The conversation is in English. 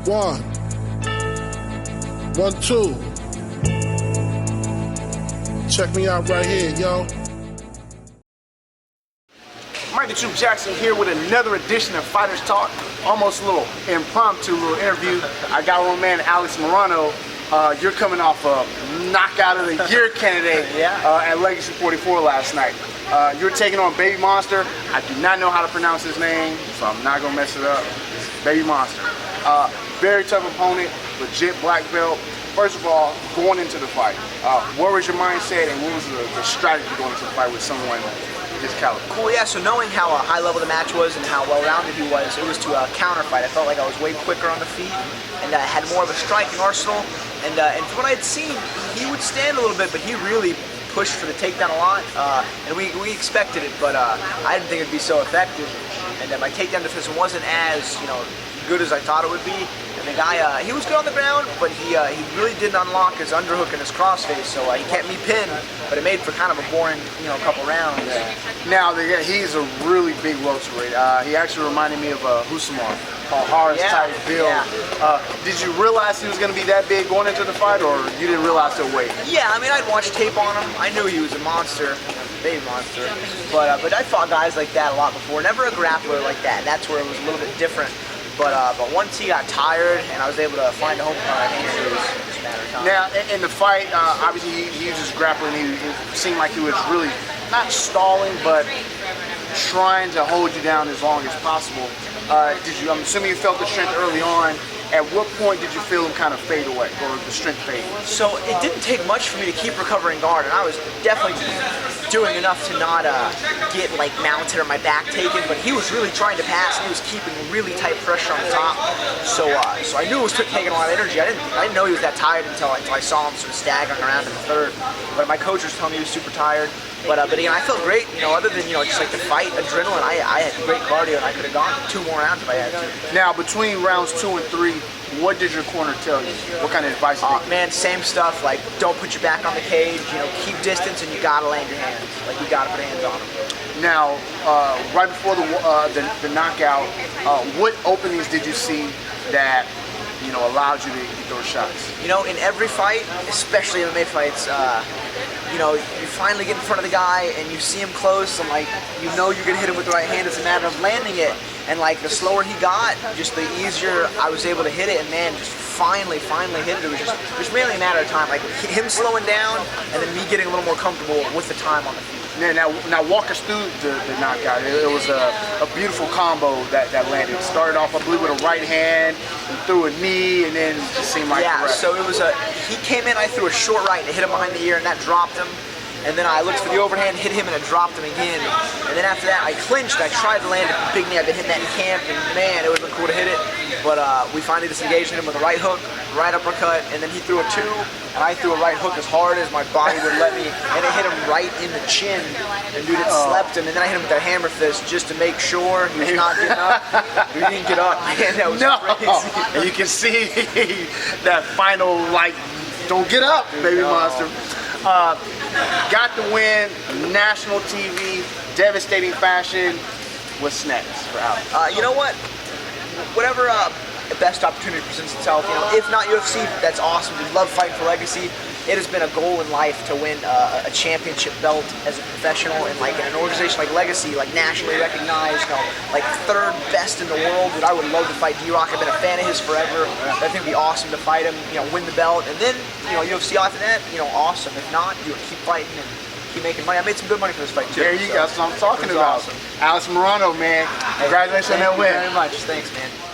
One. 1, 2. Check me out right here, yo. Mike the Troop Jackson here with another edition of Fighters Talk. Almost a little impromptu little interview. I got one man, Alex Morono. You're coming off a knockout of the year candidate at Legacy 44 last night. You're taking on Baby Monster. I do not know how to pronounce his name, so I'm not gonna mess it up. It's Baby Monster. Very tough opponent, legit black belt. First of all, going into the fight, what was your mindset and what was the strategy going into the fight with someone his caliber? Cool, yeah, so knowing how high level the match was and how well-rounded he was, it was to counter fight. I felt like I was way quicker on the feet and had more of a striking arsenal. And from what I had seen, he would stand a little bit, but he really pushed for the takedown a lot. And we expected it, but I didn't think it would be so effective. And my takedown defense wasn't as, good as I thought it would be. And the guy, he was good on the ground, but he really didn't unlock his underhook and his crossface, so he kept me pinned, but it made for kind of a boring, couple rounds. Now, he's a really big welterweight. He actually reminded me of Husamar, Harris type build. Yeah. Did you realize he was going to be that big going into the fight, or you didn't realize the weight? Yeah, I mean, I'd watched tape on him. I knew he was a monster. Baby monster, but I fought guys like that a lot before. Never a grappler like that. That's where it was a little bit different. But once he got tired and I was able to find a home run, I think it was just a matter of time. Now, in the fight, obviously he uses grappling. It seemed like he was really not stalling, but trying to hold you down as long as possible. I'm assuming you felt the strength early on. At what point did you feel him kind of fade away, or the strength fade? So it didn't take much for me to keep recovering guard, and I was definitely doing enough to not get mounted or my back taken, but he was really trying to pass, and he was keeping really tight pressure on the top. So I knew it was taking a lot of energy. I didn't know he was that tired until I saw him sort of staggering around in the third. But my coach was telling me he was super tired. But again, I felt great. Other than just like the fight, adrenaline, I had great cardio, and I could have gone 2 more rounds if I had to. Now, between rounds 2 and 3, what did your corner tell you? What kind of advice did they give you? Man, same stuff. Like, don't put your back on the cage. Keep distance, and you gotta land your hands. Like, you gotta put hands on them. Now, right before the knockout, what openings did you see that allowed you to get those shots? In every fight, especially MMA fights, you finally get in front of the guy and you see him close, and you're gonna hit him with the right hand. It's a matter of landing it, and the slower he got, just the easier I was able to hit it. And man, just finally hit it. It was just really a matter of time, him slowing down and then me getting a little more comfortable with the time on the feet. Now walk us through the knockout. It was a beautiful combo that landed. It started off, I believe, with a right hand, and threw a knee, and then it just seemed like so it was he came in, I threw a short right and it hit him behind the ear, and that dropped him. And then I looked for the overhand, hit him, and it dropped him again. And then after that, I clinched. I tried to land a big knee. I've been hitting that in camp, and man, it would have been cool to hit it. But we finally disengaged him with a right hook, right uppercut, and then he threw a 2, and I threw a right hook as hard as my body would let me, and it hit him right in the chin. And dude, it slept him. And then I hit him with that hammer fist just to make sure he was not getting up. He didn't get up, man. That was crazy. And you can see that final, don't get up, Baby Monster. Got the win, national TV, devastating fashion. What's next for Alex? You know what? Whatever best opportunity presents itself, if not UFC, that's awesome. We love fighting for Legacy. It has been a goal in life to win a championship belt as a professional, and in an organization like Legacy, nationally recognized, 3rd best in the world. Dude, I would love to fight D-Rock. I've been a fan of his forever. I think it'd be awesome to fight him, win the belt, and then UFC after that, awesome. If not, keep fighting and keep making money. I made some good money for this fight too. There you go. That's what I'm talking about. Awesome. Alex Morono, man. Congratulations on that win. Thank you very much. Thanks, man.